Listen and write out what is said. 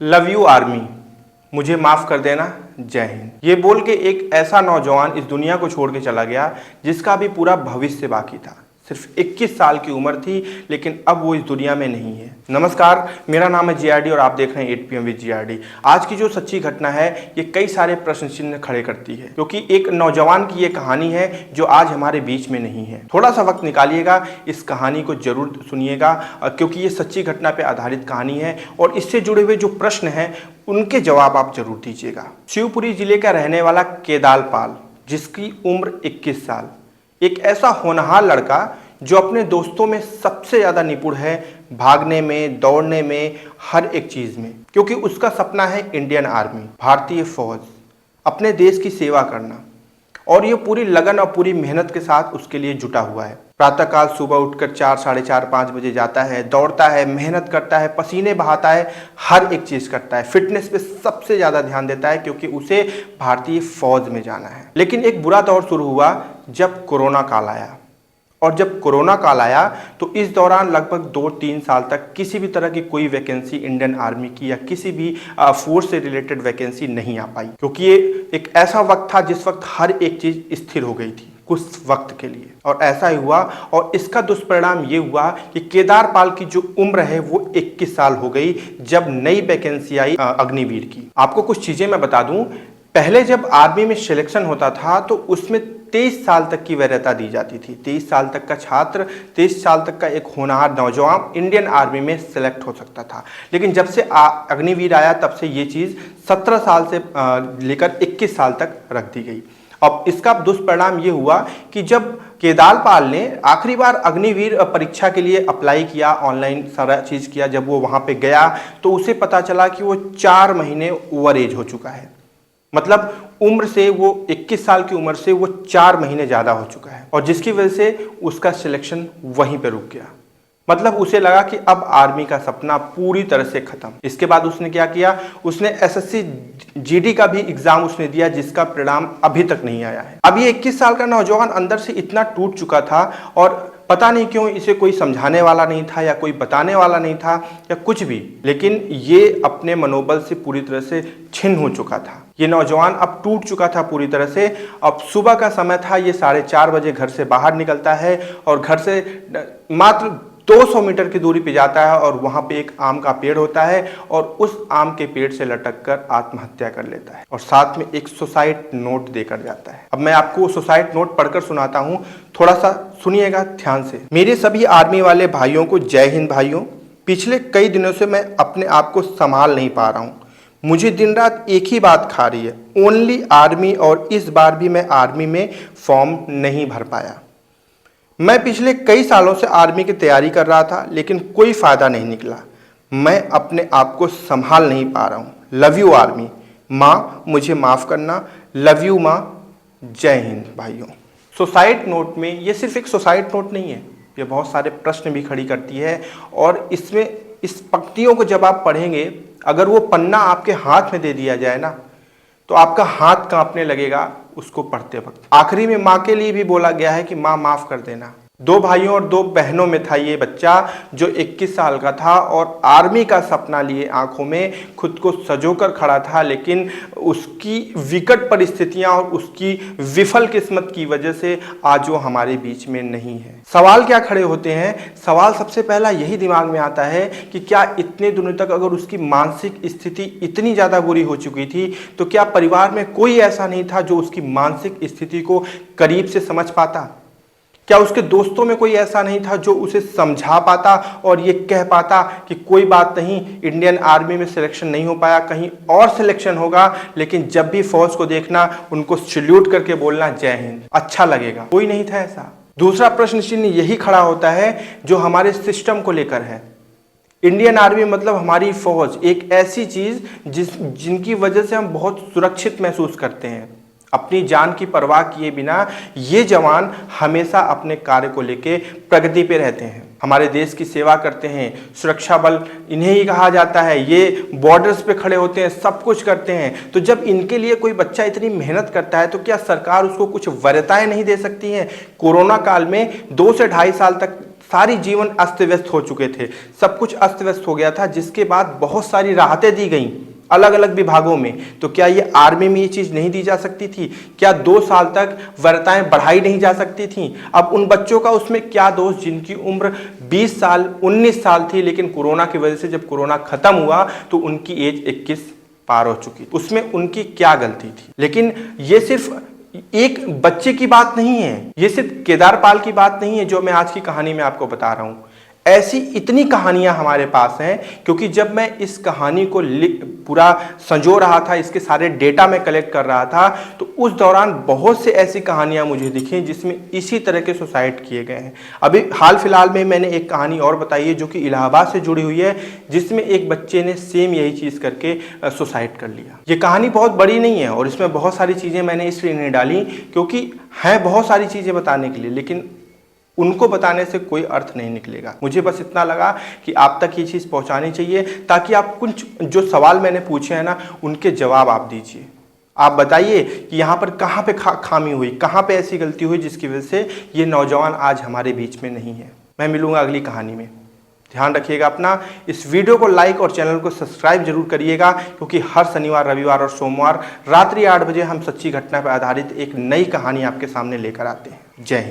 Love you army, मुझे माफ़ कर देना, जय हिंद। ये बोल के एक ऐसा नौजवान इस दुनिया को छोड़ के चला गया जिसका भी पूरा भविष्य बाकी था। सिर्फ 21 साल की उम्र थी, लेकिन अब वो इस दुनिया में नहीं है। नमस्कार, मेरा नाम है जीआरडी और आप देख रहे हैं 8 PM विद जीआरडी। आज की जो सच्ची घटना है ये कई सारे प्रश्न चिन्ह खड़े करती है, क्योंकि एक नौजवान की ये कहानी है जो आज हमारे बीच में नहीं है। थोड़ा सा वक्त निकालिएगा, इस कहानी को जरूर सुनिएगा, क्योंकि ये सच्ची घटना पर आधारित कहानी है और इससे जुड़े हुए जो प्रश्न हैं उनके जवाब आप जरूर दीजिएगा। शिवपुरी जिले का रहने वाला केदार पाल, जिसकी उम्र 21 साल, एक ऐसा होनहार लड़का जो अपने दोस्तों में सबसे ज़्यादा निपुण है, भागने में, दौड़ने में, हर एक चीज़ में, क्योंकि उसका सपना है इंडियन आर्मी, भारतीय फौज, अपने देश की सेवा करना। और ये पूरी लगन और पूरी मेहनत के साथ उसके लिए जुटा हुआ है। प्रातःकाल सुबह उठकर 4, साढ़े 4, 5 बजे जाता है, दौड़ता है, मेहनत करता है, पसीने बहाता है, हर एक चीज़ करता है। फिटनेस पे सबसे ज़्यादा ध्यान देता है क्योंकि उसे भारतीय फौज में जाना है। लेकिन एक बुरा दौर शुरू हुआ जब कोरोना काल आया। और जब कोरोना काल आया तो इस दौरान लगभग 2-3 साल तक किसी भी तरह की कोई वैकेंसी इंडियन आर्मी की या किसी भी फोर्स से रिलेटेड वैकेंसी नहीं आ पाई, क्योंकि ये एक ऐसा वक्त था जिस वक्त हर एक चीज़ स्थिर हो गई थी कुछ वक्त के लिए। और ऐसा ही हुआ और इसका दुष्परिणाम ये हुआ कि केदार पाल की जो उम्र है वो 21 साल हो गई जब नई वैकेंसी आई अग्निवीर की। आपको कुछ चीज़ें मैं बता दूं, पहले जब आर्मी में सिलेक्शन होता था तो उसमें 23 साल तक की वरीयता दी जाती थी। 23 साल तक का छात्र, 23 साल तक का एक होनहार नौजवान इंडियन आर्मी में सिलेक्ट हो सकता था। लेकिन जब से अग्निवीर आया तब से ये चीज़ 17 साल से लेकर 21 साल तक रख दी गई। अब इसका दुष्परिणाम ये हुआ कि जब केदार पाल ने आखिरी बार अग्निवीर परीक्षा के लिए अप्लाई किया, ऑनलाइन सारा चीज़ किया, जब वो वहाँ पे गया तो उसे पता चला कि वो 4 महीने ओवर एज हो चुका है। मतलब उम्र से वो 21 साल की उम्र से वो 4 महीने ज़्यादा हो चुका है, और जिसकी वजह से उसका सिलेक्शन वहीं पे रुक गया। मतलब उसे लगा कि अब आर्मी का सपना पूरी तरह से खत्म। इसके बाद उसने क्या किया, उसने SSC GD का भी एग्जाम उसने दिया, जिसका परिणाम अभी तक नहीं आया है। अब ये 21 साल का नौजवान अंदर से इतना टूट चुका था और पता नहीं क्यों इसे कोई समझाने वाला नहीं था या कोई बताने वाला नहीं था या कुछ भी, लेकिन ये अपने मनोबल से पूरी तरह से छिन्न हो चुका था। ये नौजवान अब टूट चुका था पूरी तरह से। अब सुबह का समय था, ये 4:30 बजे घर से बाहर निकलता है और घर से मात्र 200 मीटर की दूरी पे जाता है और वहाँ पे एक आम का पेड़ होता है और उस आम के पेड़ से लटक कर आत्महत्या कर लेता है और साथ में एक सुसाइड नोट देकर जाता है। अब मैं आपको सुसाइड नोट पढ़कर सुनाता हूँ, थोड़ा सा सुनिएगा ध्यान से। मेरे सभी आर्मी वाले भाइयों को जय हिंद भाइयों। पिछले कई दिनों से मैं अपने आप को संभाल नहीं पा रहा हूँ। मुझे दिन रात एक ही बात खा रही है, ओनली आर्मी, और इस बार भी मैं आर्मी में फॉर्म नहीं भर पाया। मैं पिछले कई सालों से आर्मी की तैयारी कर रहा था, लेकिन कोई फ़ायदा नहीं निकला। मैं अपने आप को संभाल नहीं पा रहा हूँ। लव यू आर्मी, माँ मुझे माफ़ करना, लव यू माँ, जय हिंद भाइयों। सुसाइड नोट में ये सिर्फ एक सुसाइड नोट नहीं है, ये बहुत सारे प्रश्न भी खड़ी करती है। और इसमें इस पंक्तियों को जब आप पढ़ेंगे, अगर वो पन्ना आपके हाथ में दे दिया जाए ना तो आपका हाथ कांपने लगेगा उसको पढ़ते वक्त। आखिरी में माँ के लिए भी बोला गया है कि माँ माफ़ कर देना। 2 भाइयों और 2 बहनों में था ये बच्चा जो 21 साल का था और आर्मी का सपना लिए आंखों में खुद को सजोकर खड़ा था, लेकिन उसकी विकट परिस्थितियां और उसकी विफल किस्मत की वजह से आज वो हमारे बीच में नहीं है। सवाल क्या खड़े होते हैं? सवाल सबसे पहला यही दिमाग में आता है कि क्या इतने दिनों तक अगर उसकी मानसिक स्थिति इतनी ज़्यादा बुरी हो चुकी थी तो क्या परिवार में कोई ऐसा नहीं था जो उसकी मानसिक स्थिति को करीब से समझ पाता? क्या उसके दोस्तों में कोई ऐसा नहीं था जो उसे समझा पाता और ये कह पाता कि कोई बात नहीं, इंडियन आर्मी में सिलेक्शन नहीं हो पाया, कहीं और सिलेक्शन होगा, लेकिन जब भी फौज को देखना उनको सैल्यूट करके बोलना जय हिंद, अच्छा लगेगा? कोई नहीं था ऐसा। दूसरा प्रश्न चिन्ह यही खड़ा होता है जो हमारे सिस्टम को लेकर है। इंडियन आर्मी मतलब हमारी फौज, एक ऐसी चीज जिनकी वजह से हम बहुत सुरक्षित महसूस करते हैं। अपनी जान की परवाह किए बिना ये जवान हमेशा अपने कार्य को लेके प्रगति पे रहते हैं, हमारे देश की सेवा करते हैं। सुरक्षा बल इन्हें ही कहा जाता है, ये बॉर्डर्स पे खड़े होते हैं, सब कुछ करते हैं। तो जब इनके लिए कोई बच्चा इतनी मेहनत करता है तो क्या सरकार उसको कुछ वरीयताएं नहीं दे सकती हैं? कोरोना काल में 2 से ढाई साल तक सारी जीवन अस्त व्यस्त हो चुके थे, सब कुछ अस्त व्यस्त हो गया था, जिसके बाद बहुत सारी राहतें दी गई अलग अलग विभागों में। तो क्या ये आर्मी में ये चीज़ नहीं दी जा सकती थी? क्या 2 साल तक वरीयताएं बढ़ाई नहीं जा सकती थी? अब उन बच्चों का उसमें क्या दोष जिनकी उम्र 20 साल 19 साल थी, लेकिन कोरोना की वजह से जब कोरोना खत्म हुआ तो उनकी एज 21 पार हो चुकी, उसमें उनकी क्या गलती थी? लेकिन ये सिर्फ एक बच्चे की बात नहीं है, ये सिर्फ केदारपाल की बात नहीं है जो मैं आज की कहानी में आपको बता रहा हूं। ऐसी इतनी कहानियां हमारे पास हैं, क्योंकि जब मैं इस कहानी को पूरा संजो रहा था, इसके सारे डेटा में कलेक्ट कर रहा था, तो उस दौरान बहुत से ऐसी कहानियां मुझे दिखी जिसमें इसी तरह के सुसाइड किए गए हैं। अभी हाल फिलहाल में मैंने एक कहानी और बताई है जो कि इलाहाबाद से जुड़ी हुई है, जिसमें एक बच्चे ने सेम यही चीज़ करके सुसाइड कर लिया। ये कहानी बहुत बड़ी नहीं है और इसमें बहुत सारी चीज़ें मैंने इसलिए नहीं डाली क्योंकि हैं बहुत सारी चीज़ें बताने के लिए, लेकिन उनको बताने से कोई अर्थ नहीं निकलेगा। मुझे बस इतना लगा कि आप तक ये चीज़ पहुंचानी चाहिए, ताकि आप कुछ जो सवाल मैंने पूछे हैं ना, उनके जवाब आप दीजिए। आप बताइए कि यहाँ पर कहाँ पे खामी हुई, कहाँ पे ऐसी गलती हुई जिसकी वजह से ये नौजवान आज हमारे बीच में नहीं है। मैं मिलूंगा अगली कहानी में। ध्यान रखिएगा अपना। इस वीडियो को लाइक और चैनल को सब्सक्राइब जरूर करिएगा, क्योंकि हर शनिवार, रविवार और सोमवार रात्रि 8 बजे हम सच्ची घटना पर आधारित एक नई कहानी आपके सामने लेकर आते हैं। जय हिंद।